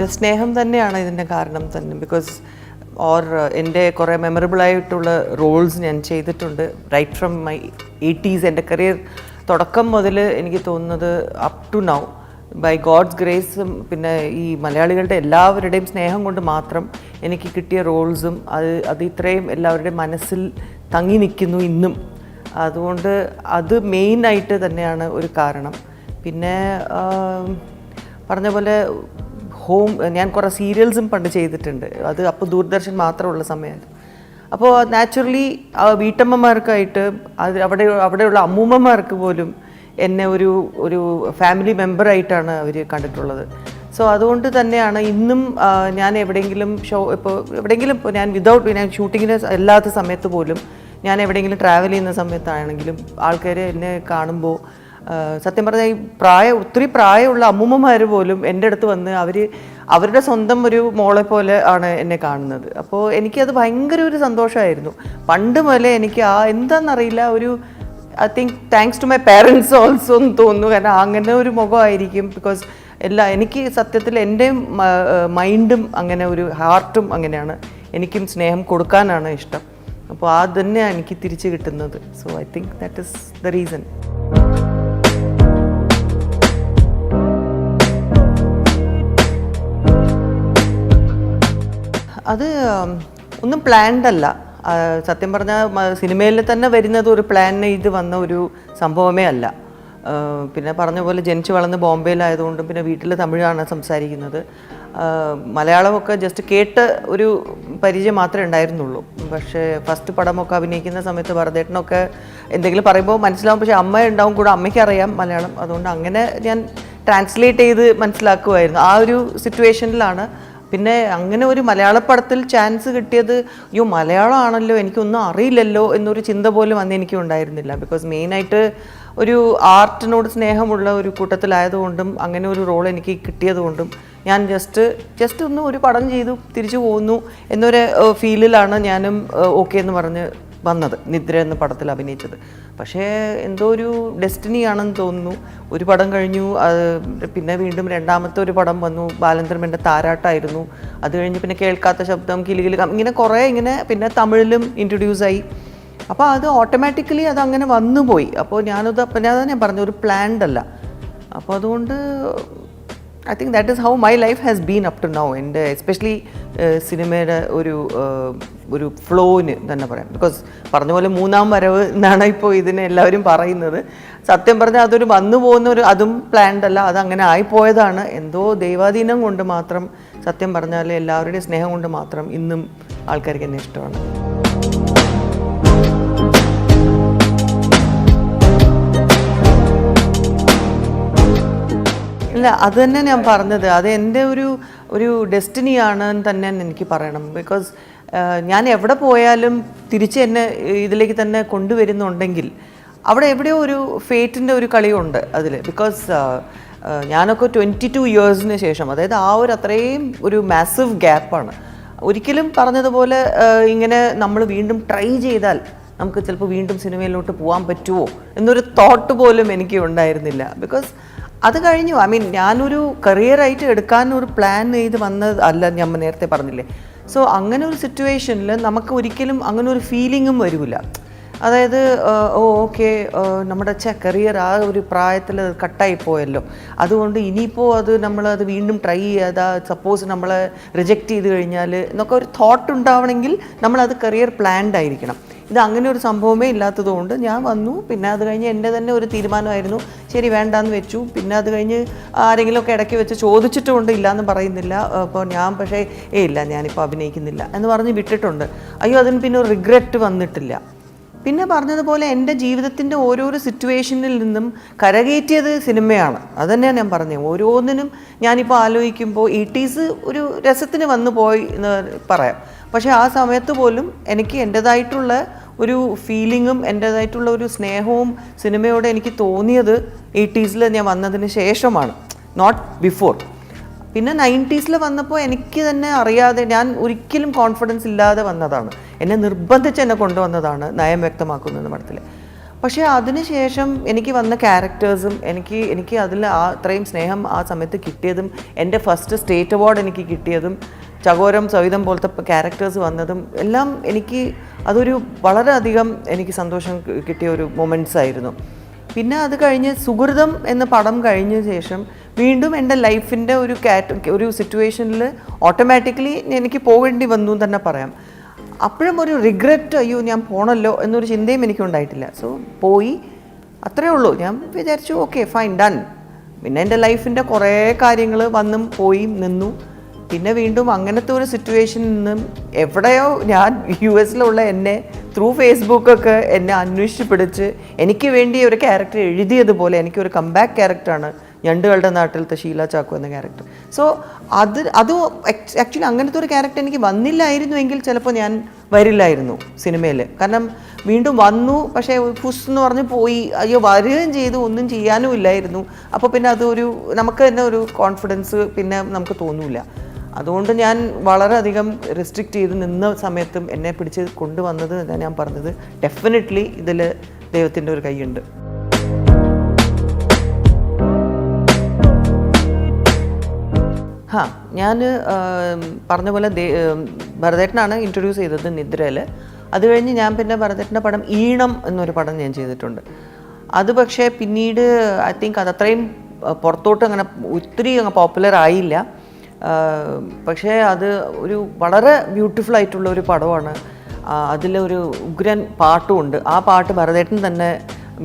എൻ്റെ സ്നേഹം തന്നെയാണ് ഇതിൻ്റെ കാരണം തന്നെ. ബിക്കോസ് എൻ്റെ കുറേ മെമ്മറബിളായിട്ടുള്ള റോൾസ് ഞാൻ ചെയ്തിട്ടുണ്ട് റൈറ്റ് ഫ്രം മൈ 80s. എൻ്റെ കരിയർ തുടക്കം മുതൽ എനിക്ക് തോന്നുന്നത് up to now by God's ഗ്രേസും പിന്നെ ഈ മലയാളികളുടെ എല്ലാവരുടെയും സ്നേഹം കൊണ്ട് മാത്രം എനിക്ക് കിട്ടിയ റോൾസും അത് ഇത്രയും എല്ലാവരുടെയും മനസ്സിൽ തങ്ങി നിൽക്കുന്നു ഇന്നും. അതുകൊണ്ട് അത് മെയിനായിട്ട് തന്നെയാണ് ഒരു കാരണം. പിന്നെ പറഞ്ഞ പോലെ ഞാൻ കുറേ സീരിയൽസും പണ്ട് ചെയ്തിട്ടുണ്ട്. അത് അപ്പോൾ ദൂരദർശൻ മാത്രമുള്ള സമയമായിരുന്നു. അപ്പോൾ നാച്ചുറലി വീട്ടമ്മമാർക്കായിട്ട് അവിടെയുള്ള അമ്മൂമ്മമാർക്ക് പോലും എന്നെ ഒരു ഫാമിലി മെമ്പറായിട്ടാണ് അവർ കണ്ടിട്ടുള്ളത്. സോ അതുകൊണ്ട് തന്നെയാണ് ഇന്നും ഞാൻ എവിടെയെങ്കിലും ഞാൻ ഞാൻ ഷൂട്ടിങ്ങിന് അല്ലാത്ത സമയത്ത് പോലും ഞാൻ എവിടെയെങ്കിലും ട്രാവൽ ചെയ്യുന്ന സമയത്താണെങ്കിലും ആൾക്കാർ എന്നെ കാണുമ്പോൾ സത്യം പറഞ്ഞാൽ ഈ ഒത്തിരി പ്രായമുള്ള അമ്മൂമ്മമാർ പോലും എൻ്റെ അടുത്ത് വന്ന് അവരുടെ സ്വന്തം ഒരു മോളെ പോലെ ആണ് എന്നെ കാണുന്നത്. അപ്പോൾ എനിക്കത് ഭയങ്കര ഒരു സന്തോഷമായിരുന്നു. പണ്ട് മുതലേ എനിക്ക് എന്താണെന്നറിയില്ല I think thanks to my parents also എന്ന് തോന്നുന്നു. കാരണം അങ്ങനെ ഒരു മുഖമായിരിക്കും. ബിക്കോസ് എനിക്ക് സത്യത്തിൽ എൻ്റെ മൈൻഡും അങ്ങനെ ഒരു ഹാർട്ടും അങ്ങനെയാണ്. എനിക്കും സ്നേഹം കൊടുക്കാനാണ് ഇഷ്ടം. അപ്പോൾ അത് തന്നെയാണ് എനിക്ക് തിരിച്ച് കിട്ടുന്നത്. So I think that is the reason. അത് ഒന്നും പ്ലാൻഡ് അല്ല. സത്യം പറഞ്ഞാൽ സിനിമയിൽ തന്നെ വരുന്നത് ഒരു പ്ലാനിന് ഇത് വന്ന ഒരു സംഭവമേ അല്ല. പിന്നെ പറഞ്ഞ പോലെ ജനിച്ചു വളർന്ന് ബോംബെയിലായതുകൊണ്ടും പിന്നെ വീട്ടിൽ തമിഴാണ് സംസാരിക്കുന്നത്. മലയാളമൊക്കെ ജസ്റ്റ് കേട്ട് ഒരു പരിചയം മാത്രമേ ഉണ്ടായിരുന്നുള്ളൂ. പക്ഷേ ഫസ്റ്റ് പടമൊക്കെ അഭിനയിക്കുന്ന സമയത്ത് ഭരതേട്ടനൊക്കെ എന്തെങ്കിലും പറയുമ്പോൾ മനസ്സിലാവും. പക്ഷേ അമ്മ ഉണ്ടാവും കൂടെ, അമ്മയ്ക്ക് അറിയാം മലയാളം. അതുകൊണ്ട് അങ്ങനെ ഞാൻ ട്രാൻസ്ലേറ്റ് ചെയ്ത് മനസ്സിലാക്കുമായിരുന്നു. ആ ഒരു സിറ്റുവേഷനിലാണ് പിന്നെ അങ്ങനെ ഒരു മലയാള പടത്തിൽ ചാൻസ് കിട്ടിയത്. മലയാളം ആണല്ലോ, എനിക്കൊന്നും അറിയില്ലല്ലോ എന്നൊരു ചിന്ത പോലും അന്ന് എനിക്ക് ഉണ്ടായിരുന്നില്ല. ബിക്കോസ് മെയിനായിട്ട് ഒരു ആർട്ടിനോട് സ്നേഹമുള്ള ഒരു കൂട്ടത്തിലായതുകൊണ്ടും അങ്ങനെ ഒരു റോൾ എനിക്ക് കിട്ടിയതുകൊണ്ടും ഞാൻ ജസ്റ്റ് ഒന്ന് ഒരു പടം ചെയ്തു തിരിച്ചു പോകുന്നു എന്നൊരു ഫീലിലാണ് ഞാനും ഓക്കെ എന്ന് പറഞ്ഞ് വന്നത്. നിദ്ര എന്ന പടത്തിൽ അഭിനയിച്ചത്. പക്ഷേ എന്തോ ഒരു ഡെസ്റ്റിനി ആണെന്ന് തോന്നുന്നു. ഒരു പടം കഴിഞ്ഞു, പിന്നെ വീണ്ടും രണ്ടാമത്തെ ഒരു പടം വന്നു. ബാലചന്ദ്രമേൻ്റെ താരാട്ടായിരുന്നു. അത് കഴിഞ്ഞ് പിന്നെ കേൾക്കാത്ത ശബ്ദം, കിലുകില്, ഇങ്ങനെ കുറേ പിന്നെ തമിഴിലും ഇൻട്രൊഡ്യൂസായി. അപ്പോൾ അത് ഓട്ടോമാറ്റിക്കലി അതങ്ങനെ വന്നുപോയി. അപ്പോൾ ഞാൻ പറഞ്ഞു ഒരു പ്ലാൻഡ് അല്ല. അപ്പോൾ അതുകൊണ്ട് I think that is how my life has been up to now. എൻ്റെ എസ്പെഷ്യലി സിനിമയുടെ ഒരു ഫ്ലോന് തന്നെ പറയാം. ബിക്കോസ് പറഞ്ഞ പോലെ മൂന്നാം വരവ് എന്നാണ് ഇപ്പോൾ ഇതിനെ എല്ലാവരും പറയുന്നത്. സത്യം പറഞ്ഞാൽ അതൊരു വന്നു പോകുന്ന അതും പ്ലാൻഡ് അല്ല. അതങ്ങനെ ആയിപ്പോയതാണ്. എന്തോ ദൈവാധീനം കൊണ്ട് മാത്രം, സത്യം പറഞ്ഞാൽ എല്ലാവരുടെയും സ്നേഹം കൊണ്ട് മാത്രം ഇന്നും ആൾക്കാർക്ക് എന്നെ ഇഷ്ടമാണ്. ഇല്ല, അത് തന്നെ ഞാൻ പറഞ്ഞത്. അത് എൻ്റെ ഒരു ഡെസ്റ്റിനിയാണെന്ന് തന്നെ എനിക്ക് പറയണം. ബിക്കോസ് ഞാൻ എവിടെ പോയാലും തിരിച്ച് എന്നെ ഇതിലേക്ക് തന്നെ കൊണ്ടുവരുന്നുണ്ടെങ്കിൽ അവിടെ എവിടെയോ ഒരു ഫേറ്റിൻ്റെ ഒരു കളിയുണ്ട് അതിൽ. ബിക്കോസ് ഞാനൊക്കെ 22 ഇയേഴ്സിന് ശേഷം, അതായത് അത്രയും ഒരു മാസീവ് ഗ്യാപ്പാണ്. ഒരിക്കലും പറഞ്ഞതുപോലെ ഇങ്ങനെ നമ്മൾ വീണ്ടും ട്രൈ ചെയ്താൽ നമുക്ക് ചിലപ്പോൾ വീണ്ടും സിനിമയിലോട്ട് പോകാൻ പറ്റുമോ എന്നൊരു തോട്ട് പോലും എനിക്ക് ഉണ്ടായിരുന്നില്ല. ബിക്കോസ് അത് കഴിഞ്ഞു. ഞാനൊരു കരിയറായിട്ട് എടുക്കാൻ ഒരു പ്ലാൻ ചെയ്ത് വന്നത് അല്ല, ഞാൻ നേരത്തെ പറഞ്ഞില്ലേ. സോ അങ്ങനെ ഒരു സിറ്റുവേഷനിൽ നമുക്ക് ഒരിക്കലും അങ്ങനെ ഒരു ഫീലിങ്ങും വരില്ല. അതായത് ഓക്കെ നമ്മുടെ കരിയർ ആ ഒരു പ്രായത്തിൽ കട്ടായി പോയല്ലോ, അതുകൊണ്ട് ഇനിയിപ്പോൾ നമ്മളത് വീണ്ടും ട്രൈ ചെയ്യാതെ സപ്പോസ് നമ്മൾ റിജക്റ്റ് ചെയ്ത് കഴിഞ്ഞാൽ എന്നൊക്കെ ഒരു തോട്ട് ഉണ്ടാവണമെങ്കിൽ നമ്മളത് കരിയർ പ്ലാൻഡ് ആയിരിക്കണം. ഇത് അങ്ങനെ ഒരു സംഭവമേ ഇല്ലാത്തതുകൊണ്ട് ഞാൻ വന്നു. പിന്നെ അത് കഴിഞ്ഞ് എൻ്റെ തന്നെ ഒരു തീരുമാനമായിരുന്നു, ശരി വേണ്ടാന്ന് വെച്ചു. പിന്നെ അത് കഴിഞ്ഞ് ആരെങ്കിലുമൊക്കെ ഇടയ്ക്ക് വെച്ച് ചോദിച്ചിട്ടുമുണ്ട്, ഇല്ലയെന്ന് പറയുന്നില്ല. അപ്പോൾ ഞാൻ പക്ഷേ ഇല്ല ഞാനിപ്പോൾ അഭിനയിക്കുന്നില്ല എന്ന് പറഞ്ഞ് വിട്ടിട്ടുണ്ട്. അതിന് പിന്നെ ഒരു റിഗ്രറ്റ് വന്നിട്ടില്ല. പിന്നെ പറഞ്ഞതുപോലെ എൻ്റെ ജീവിതത്തിൻ്റെ ഓരോരോ സിറ്റുവേഷനിൽ നിന്നും കരകയറ്റിയത് സിനിമയാണ്. അതുതന്നെയാണ് ഞാൻ പറഞ്ഞത്. ഓരോന്നിനും ഞാനിപ്പോൾ ആലോചിക്കുമ്പോൾ 80s ഒരു രസത്തിന് വന്നു പോയി എന്ന് പറയാം. പക്ഷേ ആ സമയത്ത് പോലും എനിക്ക് എൻ്റേതായിട്ടുള്ള ഒരു ഫീലിങ്ങും എൻ്റേതായിട്ടുള്ള ഒരു സ്നേഹവും സിനിമയോട് എനിക്ക് തോന്നിയത് 80s ഞാൻ വന്നതിന് ശേഷമാണ്, നോട്ട് ബിഫോർ. പിന്നെ 90s വന്നപ്പോൾ എനിക്ക് തന്നെ അറിയാതെ, ഞാൻ ഒരിക്കലും കോൺഫിഡൻസ് ഇല്ലാതെ വന്നതാണ്. എന്നെ നിർബന്ധിച്ച് എന്നെ കൊണ്ടുവന്നതാണ് നയം വ്യക്തമാക്കുന്നത് പടത്തിൽ. പക്ഷേ അതിനുശേഷം എനിക്ക് വന്ന ക്യാരക്ടേഴ്സും എനിക്ക് അതിൽ അത്രയും സ്നേഹം ആ സമയത്ത് കിട്ടിയതും എൻ്റെ ഫസ്റ്റ് സ്റ്റേറ്റ് അവാർഡ് എനിക്ക് കിട്ടിയതും ചകോരം സവിതം പോലത്തെ ക്യാരക്ടേഴ്സ് വന്നതും എല്ലാം എനിക്ക് അതൊരു വളരെയധികം എനിക്ക് സന്തോഷം കിട്ടിയ ഒരു മൊമെൻറ്റ്സ് ആയിരുന്നു. പിന്നെ അത് കഴിഞ്ഞ് സുഹൃതം എന്ന പടം കഴിഞ്ഞ ശേഷം വീണ്ടും എൻ്റെ ലൈഫിൻ്റെ ഒരു സിറ്റുവേഷനിൽ ഓട്ടോമാറ്റിക്കലി എനിക്ക് പോകേണ്ടി വന്നു എന്ന് തന്നെ പറയാം. അപ്പോഴും ഒരു റിഗ്രറ്റ്, അയ്യോ ഞാൻ പോണല്ലോ എന്നൊരു ചിന്തയും എനിക്കുണ്ടായിട്ടില്ല. സോ പോയി, അത്രയേ ഉള്ളൂ. ഞാൻ വിചാരിച്ചു ഓക്കെ ഫൈൻ ഡൺ. പിന്നെ എൻ്റെ ലൈഫിൻ്റെ കുറേ കാര്യങ്ങൾ വന്നും പോയി നിന്നു. പിന്നെ വീണ്ടും അങ്ങനത്തെ ഒരു സിറ്റുവേഷനിൽ നിന്നും എവിടെയോ ഞാൻ US-ലുള്ള എന്നെ ത്രൂ ഫേസ്ബുക്കൊക്കെ എന്നെ അന്വേഷിച്ച് പിടിച്ച് എനിക്ക് വേണ്ടി ഒരു ക്യാരക്ടർ എഴുതിയതുപോലെ എനിക്കൊരു കംബാക്ക് ക്യാരക്ടറാണ് ഞണ്ടുകളുടെ നാട്ടിലത്തെ ഷീല ചാക്കോ എന്ന ക്യാരക്ടർ. സോ അത് ആക്ച്വലി അങ്ങനത്തെ ഒരു ക്യാരക്ടർ എനിക്ക് വന്നില്ലായിരുന്നുവെങ്കിൽ ചിലപ്പോൾ ഞാൻ വരില്ലായിരുന്നു സിനിമയിൽ. കാരണം വീണ്ടും വന്നു, പക്ഷേ ഫുസ് എന്ന് പറഞ്ഞ് പോയി, അയ്യോ വരികയും ചെയ്തു, ഒന്നും ചെയ്യാനും ഇല്ലായിരുന്നു. അപ്പോൾ പിന്നെ അതൊരു നമുക്ക് തന്നെ ഒരു കോൺഫിഡൻസ് പിന്നെ നമുക്ക് തോന്നില്ല. അതുകൊണ്ട് ഞാൻ വളരെയധികം റെസ്ട്രിക്റ്റ് ചെയ്ത് നിന്ന സമയത്തും എന്നെ പിടിച്ച് കൊണ്ടുവന്നത് ഞാൻ പറഞ്ഞത് ഡെഫിനറ്റ്ലി ഇതിൽ ദൈവത്തിൻ്റെ ഒരു കൈയുണ്ട്. ഞാൻ പറഞ്ഞ പോലെ ഭരതേട്ടനാണ് ഇൻട്രൊഡ്യൂസ് ചെയ്തത് നിദ്രയിൽ. അത് കഴിഞ്ഞ് ഞാൻ പിന്നെ ഭരതേട്ടൻ്റെ പടം ഈണം എന്നൊരു പടം ഞാൻ ചെയ്തിട്ടുണ്ട്. അത് പക്ഷേ പിന്നീട് ഐ തിങ്ക് അതത്രയും പുറത്തോട്ട് അങ്ങനെ ഒത്തിരി പോപ്പുലർ ആയില്ല. പക്ഷേ അത് ഒരു വളരെ ബ്യൂട്ടിഫുൾ ആയിട്ടുള്ള ഒരു പടമാണ്. അതിലൊരു ഉഗ്രൻ പാട്ടുമുണ്ട്. ആ പാട്ട് ഭരതേട്ടൻ തന്നെ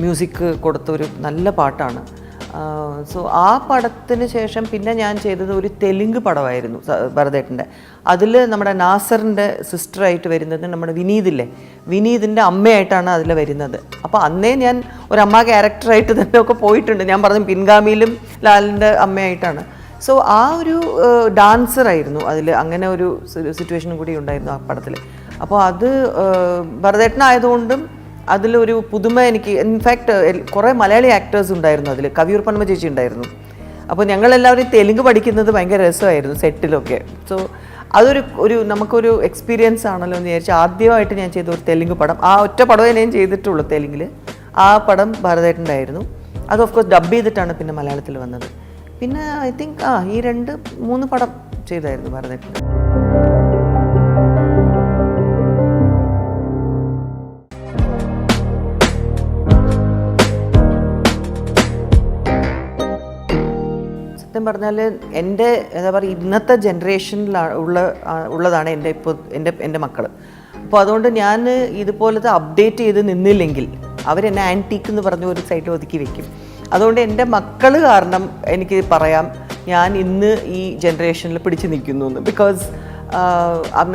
മ്യൂസിക് കൊടുത്തൊരു നല്ല പാട്ടാണ്. സോ ആ പടത്തിന് ശേഷം പിന്നെ ഞാൻ ചെയ്തത് ഒരു തെലുങ്ക് പടമായിരുന്നു ഭരതേട്ടൻ്റെ. അതിൽ നമ്മുടെ നാസറിൻ്റെ സിസ്റ്ററായിട്ട് വരുന്നത് നമ്മുടെ വിനീതിൻ്റെ അമ്മയായിട്ടാണ് അതിൽ വരുന്നത്. അപ്പോൾ അന്നേ ഞാൻ ഒരു അമ്മ ക്യാരക്ടറായിട്ട് തന്നെ ഒക്കെ പോയിട്ടുണ്ട്. ഞാൻ പറഞ്ഞു പിൻഗാമിയിലും ലാലിൻ്റെ അമ്മയായിട്ടാണ്. സോ ആ ഒരു ഡാൻസറായിരുന്നു അതിൽ. അങ്ങനെ ഒരു സിറ്റുവേഷനും കൂടി ഉണ്ടായിരുന്നു ആ പടത്തിൽ. അപ്പോൾ അത് ഭരതേട്ടനായതുകൊണ്ടും അതിലൊരു പുതുമ എനിക്ക്, ഇൻഫാക്റ്റ് കുറേ മലയാളി ആക്ടേഴ്സ് ഉണ്ടായിരുന്നു അതിൽ. കവിയൂർ പന്മ ചേച്ചി ഉണ്ടായിരുന്നു. അപ്പോൾ ഞങ്ങളെല്ലാവരും തെലുങ്ക് പഠിക്കുന്നത് ഭയങ്കര രസമായിരുന്നു സെറ്റിലൊക്കെ. സോ അതൊരു നമുക്കൊരു എക്സ്പീരിയൻസ് ആണല്ലോ എന്ന് വിചാരിച്ച് ആദ്യമായിട്ട് ഞാൻ ചെയ്ത ഒരു തെലുങ്ക് പടം, ആ ഒറ്റ പടമേ ഞാൻ ചെയ്തിട്ടുള്ളൂ തെലുങ്കിൽ. ആ പടം ഭരതേട്ടൻ്റെ ആയിരുന്നു. അത് ഓഫ് കോഴ്സ് ഡബ് ചെയ്തിട്ടാണ് പിന്നെ മലയാളത്തിൽ വന്നത്. പിന്നെ ഐ തിങ്ക് ഈ 2-3 പടം ചെയ്തായിരുന്നു ഭരതേട്ടൻ. സത്യം പറഞ്ഞാൽ എൻ്റെ എന്താ പറയുക ഇന്നത്തെ ജനറേഷനിൽ ഉള്ളതാണ് എൻ്റെ മക്കൾ. അപ്പോൾ അതുകൊണ്ട് ഞാൻ ഇതുപോലത്തെ അപ്ഡേറ്റ് ചെയ്ത് നിന്നില്ലെങ്കിൽ അവരെന്നെ ആൻറ്റീക്ക് എന്ന് പറഞ്ഞ ഒരു സൈഡിൽ ഒതുക്കി വെക്കും. അതുകൊണ്ട് എൻ്റെ മക്കൾ കാരണം എനിക്ക് പറയാം ഞാൻ ഇന്ന് ഈ ജനറേഷനിൽ പിടിച്ച് നിൽക്കുന്നു എന്ന്. ബിക്കോസ്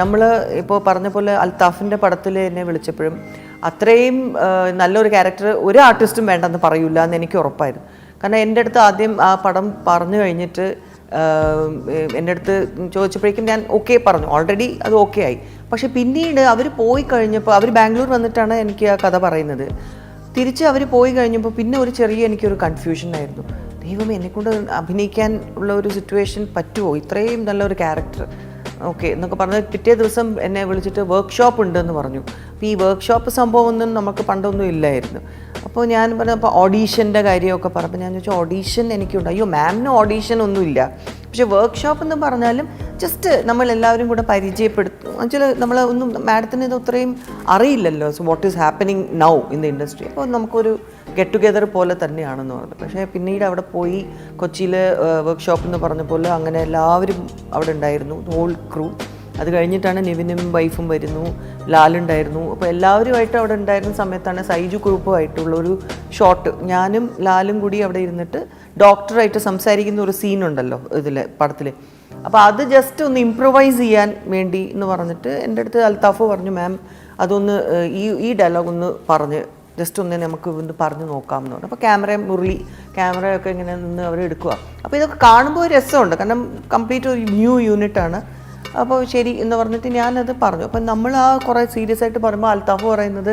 നമ്മൾ ഇപ്പോൾ പറഞ്ഞ പോലെ അൽത്താഫിൻ്റെ പടത്തിൽ എന്നെ വിളിച്ചപ്പോഴും അത്രയും നല്ലൊരു ക്യാരക്ടർ ഒരു ആർട്ടിസ്റ്റും വേണ്ടെന്ന് പറയൂല എന്ന് എനിക്ക് ഉറപ്പായിരുന്നു. കാരണം എൻ്റെ അടുത്ത് ആദ്യം ആ പടം പറഞ്ഞു കഴിഞ്ഞിട്ട് എൻ്റെ അടുത്ത് ചോദിച്ചപ്പോഴേക്കും ഞാൻ ഓക്കെ പറഞ്ഞു, ഓൾറെഡി അത് ഓക്കെ ആയി. പക്ഷെ പിന്നീട് അവർ പോയി കഴിഞ്ഞപ്പോൾ, അവർ ബാംഗ്ലൂർ വന്നിട്ടാണ് എനിക്ക് ആ കഥ പറയുന്നത്. തിരിച്ച് അവർ പോയി കഴിഞ്ഞപ്പോൾ പിന്നെ ഒരു എനിക്കൊരു കൺഫ്യൂഷനായിരുന്നു. ദൈവമേ, എന്നെക്കൊണ്ട് അഭിനയിക്കാൻ ഉള്ള ഒരു സിറ്റുവേഷൻ പറ്റുമോ, ഇത്രയും നല്ലൊരു ക്യാരക്ടർ ഓക്കെ എന്നൊക്കെ പറഞ്ഞ് പിറ്റേ ദിവസം എന്നെ വിളിച്ചിട്ട് വർക്ക്ഷോപ്പ് ഉണ്ടെന്ന് പറഞ്ഞു. അപ്പോൾ ഈ വർക്ക്ഷോപ്പ് സംഭവമൊന്നും നമുക്ക് പണ്ടൊന്നും ഇല്ലായിരുന്നു. അപ്പോൾ ഞാൻ പറഞ്ഞപ്പോൾ ഓഡീഷൻ്റെ കാര്യമൊക്കെ പറഞ്ഞപ്പോൾ ഞാൻ ചോദിച്ചു ഓഡീഷൻ എനിക്കുണ്ട്. അയ്യോ മാമിന് ഓഡീഷൻ ഒന്നുമില്ല, പക്ഷേ വർക്ക്ഷോപ്പ് എന്ന് പറഞ്ഞാലും ജസ്റ്റ് നമ്മളെല്ലാവരും കൂടെ പരിചയപ്പെടുത്തും. എന്നുവെച്ചാൽ നമ്മൾ ഒന്നും മാഡത്തിന് ഇത് അത്രയും അറിയില്ലല്ലോ, so what is happening now in the industry. അപ്പോൾ നമുക്കൊരു ഗെറ്റ് ടുഗെദർ പോലെ തന്നെയാണെന്ന് പറഞ്ഞു. പക്ഷേ പിന്നീട് അവിടെ പോയി കൊച്ചിയിൽ വർക്ക്ഷോപ്പ് എന്ന് പറഞ്ഞ പോലെ അങ്ങനെ എല്ലാവരും അവിടെ ഉണ്ടായിരുന്നു, ഹോൾ ക്രൂ. അത് കഴിഞ്ഞിട്ടാണ് നിവിനും വൈഫും വരുന്നു, ലാലുണ്ടായിരുന്നു. അപ്പോൾ എല്ലാവരുമായിട്ട് അവിടെ ഉണ്ടായിരുന്ന സമയത്താണ് സൈജു ഗ്രൂപ്പുമായിട്ടുള്ളൊരു ഷോട്ട് ഞാനും ലാലും കൂടി അവിടെ ഇരുന്നിട്ട് ഡോക്ടറായിട്ട് സംസാരിക്കുന്ന ഒരു സീനുണ്ടല്ലോ ഇതിൽ പടത്തിൽ. അപ്പോൾ അത് ജസ്റ്റ് ഒന്ന് ഇംപ്രവൈസ് ചെയ്യാൻ വേണ്ടി എന്ന് പറഞ്ഞിട്ട് എൻ്റെ അടുത്ത് അൽത്താഫ് പറഞ്ഞു, മാം അതൊന്ന് ഈ ഡയലോഗ് ഒന്ന് പറഞ്ഞ് ജസ്റ്റ് ഒന്ന് നമുക്ക് ഒന്ന് പറഞ്ഞു നോക്കാം എന്ന് പറഞ്ഞു. അപ്പോൾ ക്യാമറയൊക്കെ ഇങ്ങനെ നിന്ന് അവർ എടുക്കുക. അപ്പോൾ ഇതൊക്കെ കാണുമ്പോൾ ഒരു രസമുണ്ട്, കാരണം കംപ്ലീറ്റ് ഒരു ന്യൂ യൂണിറ്റാണ്. അപ്പോൾ ശരി എന്ന് പറഞ്ഞിട്ട് ഞാനത് പറഞ്ഞു. അപ്പം നമ്മൾ ആ കുറേ സീരിയസ് ആയിട്ട് പറയുമ്പോൾ അൽത്താഫ് പറയുന്നത്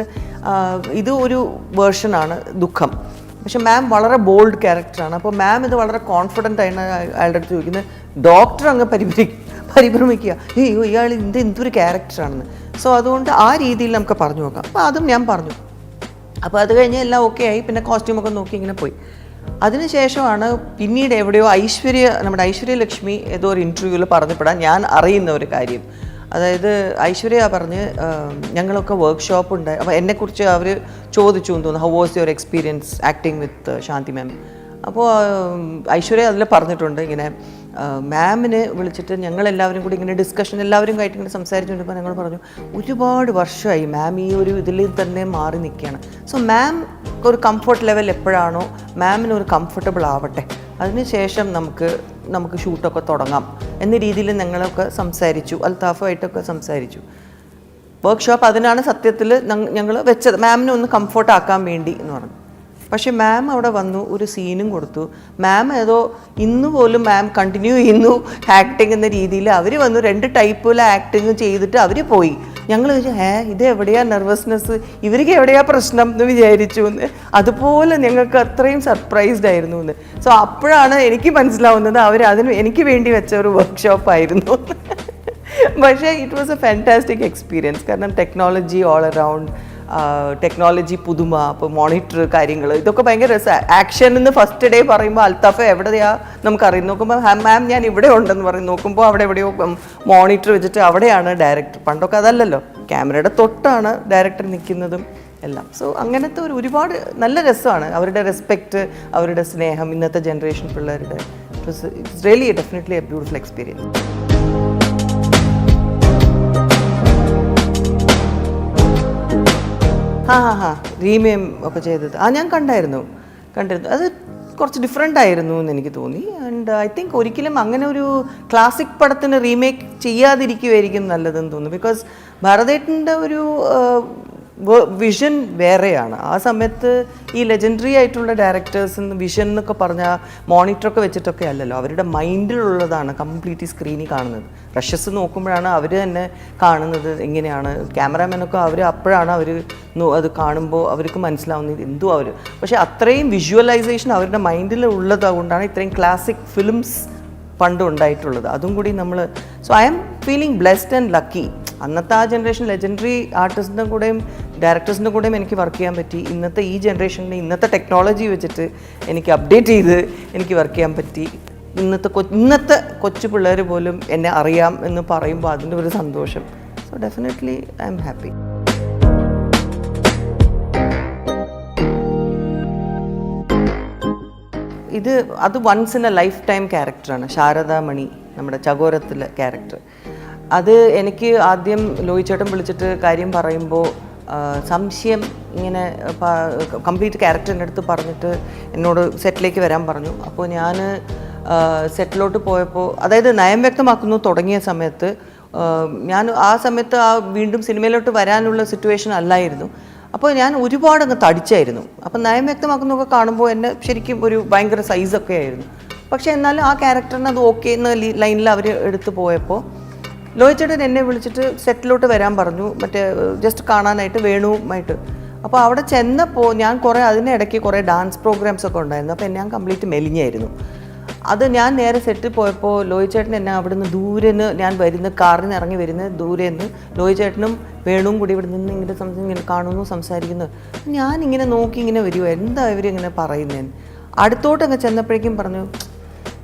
ഇത് ഒരു വേർഷനാണ് ദുഃഖം, പക്ഷെ മാം വളരെ ബോൾഡ് ക്യാരക്ടറാണ്. അപ്പോൾ മാം ഇത് വളരെ കോൺഫിഡൻ്റ് ആയിട്ടാണ് അയാളുടെ അടുത്ത് ചോദിക്കുന്നത്. ഡോക്ടർ അങ്ങ് പരിഭ്രമിക്കുക, ഇയാൾ എന്തൊരു ക്യാരക്ടറാണെന്ന്. സോ അതുകൊണ്ട് ആ രീതിയിൽ നമുക്ക് പറഞ്ഞു നോക്കാം. അപ്പോൾ അതും ഞാൻ പറഞ്ഞു. അപ്പോൾ അത് കഴിഞ്ഞ് എല്ലാം ഓക്കെ ആയി. പിന്നെ കോസ്റ്റ്യൂമൊക്കെ നോക്കി ഇങ്ങനെ പോയി. അതിനുശേഷമാണ് പിന്നീട് എവിടെയോ നമ്മുടെ ഐശ്വര്യലക്ഷ്മി ഏതോ ഒരു ഇൻ്റർവ്യൂവിൽ പറഞ്ഞപ്പെടാൻ ഞാൻ അറിയുന്ന ഒരു കാര്യം. അതായത് ഐശ്വര്യ പറഞ്ഞ് ഞങ്ങളൊക്കെ വർക്ക്ഷോപ്പ് ഉണ്ടായി. അപ്പോൾ എന്നെക്കുറിച്ച് അവർ ചോദിച്ചു എന്ന് തോന്നുന്നു, how was your experience acting with Shanthi ma'am. അപ്പോൾ ഐശ്വര്യ അതിൽ പറഞ്ഞിട്ടുണ്ട് ഇങ്ങനെ, മാമിനെ വിളിച്ചിട്ട് ഞങ്ങളെല്ലാവരും കൂടി ഇങ്ങനെ ഡിസ്കഷൻ എല്ലാവരും ആയിട്ട് ഇങ്ങനെ സംസാരിച്ചുകൊണ്ടിപ്പോൾ ഞങ്ങൾ പറഞ്ഞു ഒരുപാട് വർഷമായി മാം ഈ ഒരു ഇതിൽ തന്നെ മാറി നിൽക്കുകയാണ്. സോ മാം ഒരു കംഫർട്ട് ലെവൽ എപ്പോഴാണോ മാമിന് ഒരു കംഫർട്ടബിൾ ആവട്ടെ, അതിനുശേഷം നമുക്ക് ഷൂട്ടൊക്കെ തുടങ്ങാം എന്ന രീതിയിൽ ഞങ്ങളൊക്കെ സംസാരിച്ചു, അൽത്താഫുമായിട്ടൊക്കെ സംസാരിച്ചു. വർക്ക്ഷോപ്പ് അതിനാണ് സത്യത്തിൽ ഞങ്ങൾ വെച്ചത്, മാമിനെ ഒന്ന് കംഫർട്ടാക്കാൻ വേണ്ടി എന്ന് പറഞ്ഞു. പക്ഷേ മാം അവിടെ വന്നു, ഒരു സീനും കൊടുത്തു. മാം ഏതോ ഇന്ന് പോലും മാം കണ്ടിന്യൂ ചെയ്യുന്നു ആക്ടിങ് എന്ന രീതിയിൽ. അവർ വന്നു 2 ടൈപ്പിലെ ആക്ടിങ് ചെയ്തിട്ട് അവർ പോയി. ഞങ്ങൾ ചോദിച്ചു ഇത് എവിടെയാ നെർവസ്നെസ്, ഇവർക്ക് എവിടെയാ പ്രശ്നം എന്ന് വിചാരിച്ചു എന്ന്. അതുപോലെ ഞങ്ങൾക്ക് അത്രയും സർപ്രൈസ്ഡ് ആയിരുന്നു എന്ന്. സോ അപ്പോഴാണ് എനിക്ക് മനസ്സിലാവുന്നത് എനിക്ക് വേണ്ടി വെച്ച ഒരു വർക്ക്ഷോപ്പായിരുന്നു. പക്ഷേ it was A fantastic experience. കാരണം ടെക്നോളജി ഓൾ അറൗണ്ട്, ടെക്നോളജി പുതുമ, അപ്പോൾ മോണിറ്റർ കാര്യങ്ങൾ ഇതൊക്കെ ഭയങ്കര രസമാണ്. ആക്ഷൻ എന്ന് ഫസ്റ്റ് ഡേ പറയുമ്പോൾ അൽത്താഫ എവിടെയാ നമുക്കറിയാം. നോക്കുമ്പോൾ മാം ഞാൻ ഇവിടെ ഉണ്ടെന്ന് പറയും. നോക്കുമ്പോൾ അവിടെ എവിടെയോ മോണിറ്റർ വെച്ചിട്ട് അവിടെയാണ് ഡയറക്ടർ. പണ്ടൊക്കെ അതല്ലല്ലോ, ക്യാമറയുടെ തൊട്ടാണ് ഡയറക്ടർ നിൽക്കുന്നതും എല്ലാം. സോ അങ്ങനത്തെ ഒരുപാട് നല്ല രസമാണ്. അവരുടെ റെസ്പെക്റ്റ്, അവരുടെ സ്നേഹം, ഇന്നത്തെ ജനറേഷൻ പിള്ളേരുടെ. It's really definitely a beautiful experience. Remake ഒക്കെ ചെയ്തത് ഞാൻ കണ്ടിരുന്നു. അത് കുറച്ച് ഡിഫറെൻ്റ് ആയിരുന്നു എന്ന് എനിക്ക് തോന്നി. ആൻഡ് ഐ തിങ്ക് ഒരിക്കലും അങ്ങനെ ഒരു ക്ലാസിക് പടത്തിന് റീമേക്ക് ചെയ്യാതിരിക്കുമായിരിക്കും നല്ലതെന്ന് തോന്നുന്നു. ബിക്കോസ് ഭാരതേട്ടൻ്റെ ഒരു വിഷൻ വേറെയാണ്. ആ സമയത്ത് ഈ ലെജൻഡറി ആയിട്ടുള്ള ഡയറക്ടേഴ്സിന് വിഷൻ എന്നൊക്കെ പറഞ്ഞാൽ മോണിറ്ററൊക്കെ വെച്ചിട്ടൊക്കെ അല്ലല്ലോ, അവരുടെ മൈൻഡിലുള്ളതാണ് കംപ്ലീറ്റ് സ്ക്രീനിൽ കാണുന്നത്. റഷസ് നോക്കുമ്പോഴാണ് അവർ തന്നെ കാണുന്നത് എങ്ങനെയാണ്. ക്യാമറാമാനൊക്കെ അപ്പോഴാണ് അത് കാണുമ്പോൾ അവർക്ക് മനസ്സിലാവുന്നത് എന്തോ അവർ. പക്ഷേ അത്രയും വിഷ്വലൈസേഷൻ അവരുടെ മൈൻഡിൽ ഉള്ളത് കൊണ്ടാണ് ഇത്രയും ക്ലാസിക് ഫിലിംസ് പണ്ട് ഉണ്ടായിട്ടുള്ളത്. അതും കൂടി നമ്മൾ I am feeling blessed and lucky. അന്നത്തെ ആ ജനറേഷൻ ലെജൻഡറി ആർട്ടിസ്റ്റിൻ്റെ കൂടെയും ഡയറക്ടേഴ്സിൻ്റെ കൂടെയും എനിക്ക് വർക്ക് ചെയ്യാൻ പറ്റി. ഇന്നത്തെ ഈ ജനറേഷനിൽ ഇന്നത്തെ ടെക്നോളജി വെച്ചിട്ട് എനിക്ക് അപ്ഡേറ്റ് ചെയ്ത് എനിക്ക് വർക്ക് ചെയ്യാൻ പറ്റി. ഇന്നത്തെ കൊച്ചു പിള്ളേർ പോലും എന്നെ അറിയാം എന്ന് പറയുമ്പോൾ അതിൻ്റെ ഒരു സന്തോഷം. So definitely I am happy. അത് once in a lifetime ക്യാരക്ടറാണ്. ശാരദാമണി, നമ്മുടെ ചകോരത്തിലെ ക്യാരക്ടർ. അത് എനിക്ക് ആദ്യം ലോഹിച്ചേട്ടൻ വിളിച്ചിട്ട് കാര്യം പറയുമ്പോൾ സംശയം ഇങ്ങനെ കംപ്ലീറ്റ് ക്യാരക്ടറിൻ്റെ അടുത്ത് പറഞ്ഞിട്ട് എന്നോട് സെറ്റിലേക്ക് വരാൻ പറഞ്ഞു. അപ്പോൾ ഞാൻ സെറ്റിലോട്ട് പോയപ്പോൾ, അതായത് നയം വ്യക്തമാക്കുന്നു തുടങ്ങിയ സമയത്ത് ഞാൻ ആ സമയത്ത് വീണ്ടും സിനിമയിലോട്ട് വരാനുള്ള സിറ്റുവേഷൻ അല്ലായിരുന്നു. അപ്പോൾ ഞാൻ ഒരുപാട് അങ്ങ് തടിച്ചായിരുന്നു. അപ്പം നയം വ്യക്തമാക്കുന്നതൊക്കെ കാണുമ്പോൾ എന്നെ ശരിക്കും ഒരു ഭയങ്കര സൈസൊക്കെ ആയിരുന്നു. പക്ഷേ എന്നാലും ആ ക്യാരക്ടറിന് അത് ഓക്കെ എന്ന ലൈനിൽ അവർ എടുത്ത് പോയപ്പോൾ ലോഹിച്ചേട്ടൻ എന്നെ വിളിച്ചിട്ട് സെറ്റിലോട്ട് വരാൻ പറഞ്ഞു, മറ്റേ ജസ്റ്റ് കാണാനായിട്ട് വേണുവുമായിട്ട്. അപ്പോൾ അവിടെ ചെന്നപ്പോൾ ഞാൻ അതിനിടയ്ക്ക് കുറേ ഡാൻസ് പ്രോഗ്രാംസ് ഒക്കെ ഉണ്ടായിരുന്നു. അപ്പോൾ ഞാൻ കംപ്ലീറ്റ് മെലിഞ്ഞായിരുന്നു. അത് ഞാൻ നേരെ സെറ്റിൽ പോയപ്പോൾ ലോഹിച്ചേട്ടൻ എന്നെ അവിടെ നിന്ന് ദൂരെന്ന് ഞാൻ കാറിൽ നിന്ന് ഇറങ്ങി വരുന്ന ദൂരെന്ന് ലോഹിച്ചേട്ടനും വേണുവും കൂടി ഇവിടെ നിന്ന് ഇങ്ങനെ കാണുന്നു, സംസാരിക്കുന്നു. ഞാനിങ്ങനെ നോക്കി ഇങ്ങനെ വരുമോ, എന്താ ഇവരിങ്ങനെ പറയുന്നതെന്ന്. അടുത്തോട്ടങ്ങ് ചെന്നപ്പോഴേക്കും പറഞ്ഞു,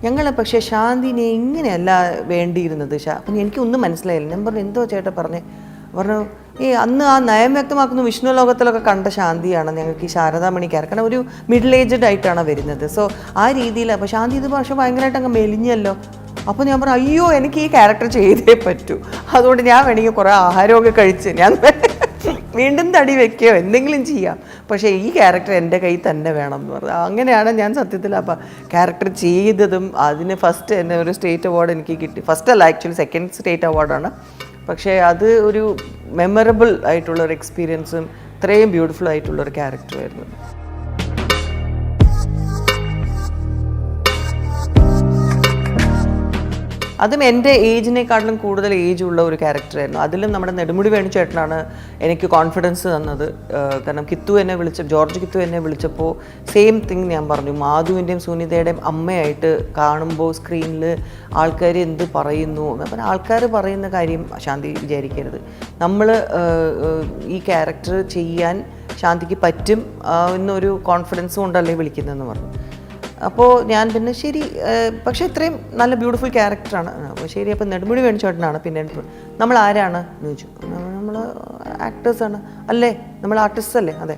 ഞങ്ങൾ പക്ഷേ ശാന്തിനെ ഇങ്ങനെയല്ല വേണ്ടിയിരുന്നത്. അപ്പം എനിക്കൊന്നും മനസ്സിലായില്ല. ഞാൻ പറഞ്ഞു എന്തോ ചേട്ടാ പറഞ്ഞു അന്ന് ആ നയം വ്യക്തമാക്കുന്ന വിഷ്ണു ലോകത്തിലൊക്കെ കണ്ട ശാന്തിയാണ് ഞങ്ങൾക്ക് ഈ ശാരദാമണി ക്യാരക്ടർ. കാരണം ഒരു മിഡിൽ ഏജ്ഡ് ആയിട്ടാണ് വരുന്നത്. സോ ആ രീതിയിൽ അപ്പോൾ ശാന്തി ഇത് പക്ഷേ ഭയങ്കരമായിട്ട് അങ്ങ് മെലിഞ്ഞല്ലോ. അപ്പോൾ ഞാൻ പറഞ്ഞു അയ്യോ എനിക്ക് ഈ ക്യാരക്ടർ ചെയ്തേ പറ്റൂ, അതുകൊണ്ട് ഞാൻ വേണമെങ്കിൽ കുറേ ആഹാരമൊക്കെ കഴിച്ച് ഞാൻ വീണ്ടും തടി വെക്കുകയോ എന്തെങ്കിലും ചെയ്യാം, പക്ഷേ ഈ ക്യാരക്ടർ എൻ്റെ കയ്യിൽ തന്നെ വേണം എന്ന് പറഞ്ഞു. അങ്ങനെയാണ് ഞാൻ സത്യത്തിൽ അപ്പോൾ ക്യാരക്ടർ ചെയ്തതും. അതിന് ഫസ്റ്റ് എന്നെ ഒരു സ്റ്റേറ്റ് അവാർഡ് എനിക്ക് കിട്ടി. ഫസ്റ്റ് അല്ല, ആക്ച്വലി സെക്കൻഡ് സ്റ്റേറ്റ് അവാർഡാണ്. പക്ഷേ അത് ഒരു മെമ്മറബിൾ ആയിട്ടുള്ളൊരു എക്സ്പീരിയൻസും ഇത്രയും ബ്യൂട്ടിഫുൾ ആയിട്ടുള്ളൊരു ക്യാരക്ടറായിരുന്നു. അതും എൻ്റെ ഏജിനെക്കാട്ടിലും കൂടുതൽ ഏജുള്ള ഒരു ക്യാരക്ടറായിരുന്നു. അതിലും നമ്മുടെ നെടുമുടി വേണുചേട്ടനാണ് എനിക്ക് കോൺഫിഡൻസ് തന്നത്. കാരണം ജോർജ് കിത്തു എന്നെ വിളിച്ചപ്പോൾ സെയിം തിങ് ഞാൻ പറഞ്ഞു. മാധുവിൻ്റെയും സുനിതയുടെയും അമ്മയായിട്ട് കാണുമ്പോൾ സ്ക്രീനിൽ ആൾക്കാർ എന്ത് പറയുന്നു, അപ്പം ആൾക്കാർ പറയുന്ന കാര്യം ശാന്തി വിചാരിക്കരുത്. നമ്മൾ ഈ ക്യാരക്ടർ ചെയ്യാൻ ശാന്തിക്ക് പറ്റും എന്നൊരു കോൺഫിഡൻസ് കൊണ്ടല്ലേ വിളിക്കുന്നതെന്ന് പറഞ്ഞു. അപ്പോൾ ഞാൻ പിന്നെ ശരി, പക്ഷേ ഇത്രയും നല്ല ബ്യൂട്ടിഫുൾ ക്യാരക്ടറാണ്. അപ്പോൾ ശരി, അപ്പോൾ നെടുമുടി വേണുചേട്ടനാണ്. പിന്നെ നമ്മൾ ആരാണ് എന്ന് ചോദിച്ചു. നമ്മൾ ആക്ടേഴ്സാണ്. അല്ലേ, നമ്മൾ ആർട്ടിസ്റ്റ് അല്ലേ? അതെ.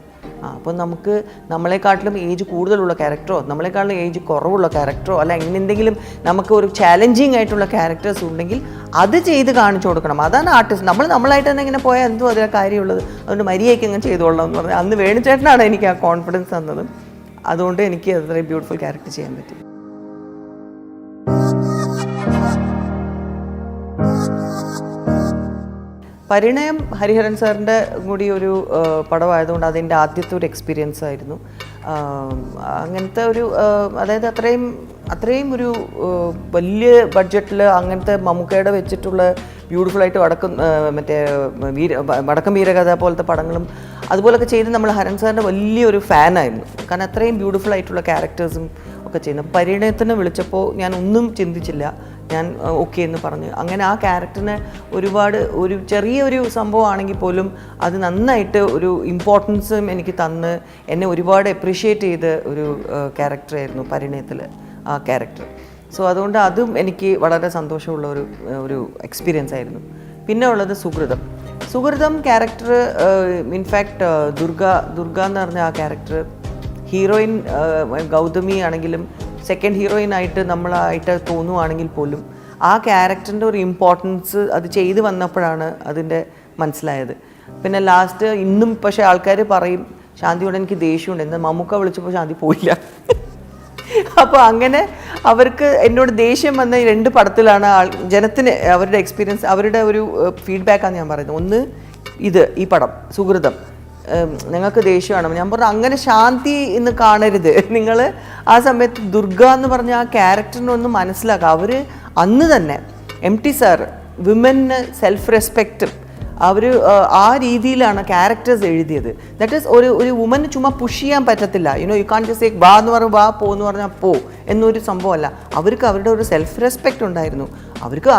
അപ്പോൾ നമുക്ക് നമ്മളെക്കാട്ടിലും ഏജ് കൂടുതലുള്ള ക്യാരക്ടറോ നമ്മളെക്കാട്ടിലും ഏജ് കുറവുള്ള ക്യാരക്ടറോ അല്ല അങ്ങനെ എന്തെങ്കിലും നമുക്ക് ഒരു ചാലഞ്ചിങ് ആയിട്ടുള്ള ക്യാരക്ടേഴ്സ് ഉണ്ടെങ്കിൽ അത് ചെയ്ത് കാണിച്ചു കൊടുക്കണം. അതാണ് ആർട്ടിസ്റ്റ്. നമ്മളായിട്ട് തന്നെ ഇങ്ങനെ പോയാൽ എന്തോ അതിലെ കാര്യമുള്ളത്. അതുകൊണ്ട് മര്യാദയ്ക്ക് അങ്ങനെ ചെയ്തോളാം എന്ന് പറഞ്ഞാൽ അന്ന് വേണുചേട്ടനാണ് എനിക്ക് ആ കോൺഫിഡൻസ് തന്നത്. അതുകൊണ്ട് എനിക്ക് അത്രയും ബ്യൂട്ടിഫുൾ ക്യാരക്ടർ ചെയ്യാൻ പറ്റി. പരിണയം ഹരിഹരൻ സാറിൻ്റെ കൂടി ഒരു പടമായതുകൊണ്ട് അതിൻ്റെ ആദ്യത്തെ ഒരു എക്സ്പീരിയൻസ് ആയിരുന്നു. അങ്ങനത്തെ ഒരു അതായത് അത്രയും ഒരു വലിയ ബഡ്ജറ്റിൽ അങ്ങനത്തെ മമ്മൂക്കയുടെ വെച്ചിട്ടുള്ള ബ്യൂട്ടിഫുള്ളായിട്ട് വടക്കം വീരകഥ പോലത്തെ പടങ്ങളും അതുപോലൊക്കെ ചെയ്ത് നമ്മൾ ഹരൻ സാറിൻ്റെ വലിയൊരു ഫാനായിരുന്നു. കാരണം അത്രയും ബ്യൂട്ടിഫുൾ ആയിട്ടുള്ള ക്യാരക്ടേഴ്സും ഒക്കെ ചെയ്യുന്നു. പരിണയത്തിന് വിളിച്ചപ്പോൾ ഞാൻ ഒന്നും ചിന്തിച്ചില്ല, ഞാൻ ഓക്കെ എന്ന് പറഞ്ഞു. അങ്ങനെ ആ ക്യാരക്ടറിനെ ഒരു ചെറിയൊരു സംഭവമാണെങ്കിൽ പോലും അത് നന്നായിട്ട് ഒരു ഇമ്പോർട്ടൻസും എനിക്ക് തന്ന് എന്നെ ഒരുപാട് അപ്രീഷിയേറ്റ് ചെയ്ത ഒരു ക്യാരക്ടറായിരുന്നു പരിണയത്തിൽ ആ ക്യാരക്ടർ. സോ അതുകൊണ്ട് അതും എനിക്ക് വളരെ സന്തോഷമുള്ള ഒരു എക്സ്പീരിയൻസ് ആയിരുന്നു. പിന്നെ ഉള്ളത് സുഹൃതം ക്യാരക്ടർ. ഇൻഫാക്റ്റ് ദുർഗ എന്ന് പറഞ്ഞ ആ ക്യാരക്ടർ ഹീറോയിൻ ഗൗതമി ആണെങ്കിലും സെക്കൻഡ് ഹീറോയിൻ ആയിട്ട് നമ്മളായിട്ട് തോന്നുവാണെങ്കിൽ പോലും ആ ക്യാരക്ടറിൻ്റെ ഒരു ഇമ്പോർട്ടൻസ് അത് ചെയ്ത് വന്നപ്പോഴാണ് അതിൻ്റെ മനസ്സിലായത്. പിന്നെ ലാസ്റ്റ് ഇന്നും പക്ഷേ ആൾക്കാർ പറയും ശാന്തിയോട് എനിക്ക് ദേഷ്യമുണ്ട്, എന്നാൽ മമ്മൂക്ക വിളിച്ചപ്പോൾ ശാന്തി പോയില്ല. അപ്പോൾ അങ്ങനെ അവർക്ക് എന്നോട് ദേഷ്യം വന്ന ഈ 2 പടത്തിലാണ് ജനത്തിന് അവരുടെ എക്സ്പീരിയൻസ്, അവരുടെ ഒരു ഫീഡ്ബാക്കാണ് ഞാൻ പറയുന്നത്. ഒന്ന് ഈ പടം സുഹൃതം നിങ്ങൾക്ക് ദേഷ്യമാണ്. ഞാൻ പറഞ്ഞു അങ്ങനെ ശാന്തി ഇന്ന് കാണരുത്. നിങ്ങൾ ആ സമയത്ത് ദുർഗ എന്ന് പറഞ്ഞ ആ ക്യാരക്ടറിനെ ഒന്ന് മനസ്സിലാക്കുക. അവർ അന്ന് തന്നെ MT സാർ വിമന് സെൽഫ് റെസ്പെക്റ്റും അവർ ആ രീതിയിലാണ് ക്യാരക്ടേഴ്സ് എഴുതിയത്. ദാറ്റ് ഈസ് ഒരു വുമന് ചുമ്മാ പുഷ് ചെയ്യാൻ പറ്റത്തില്ല. യു കാൺ ജസ്റ്റ് സേ വാ എന്ന് പറഞ്ഞാൽ വാ, പോ എന്ന് പറഞ്ഞാൽ പോ എന്നൊരു സംഭവമല്ല. അവർക്ക് അവരുടെ ഒരു സെൽഫ് റെസ്പെക്റ്റ് ഉണ്ടായിരുന്നു. അവർക്ക്